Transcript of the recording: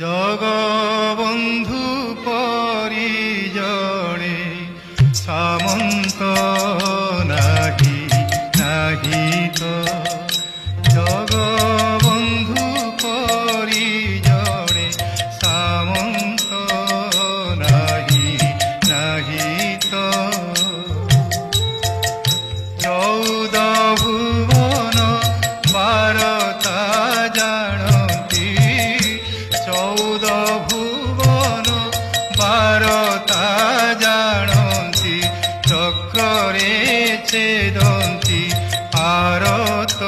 জগবন্ধু পরিজনে সামন্ত নাহি নাহি তো জগবন্ধু পরিজনে সামন্ত নাহি নাহি তো চৌদ ভুবন বারতা জানতি চৌদ ভুবন বারতা জানতি চক্রে ছেদন্তি আরত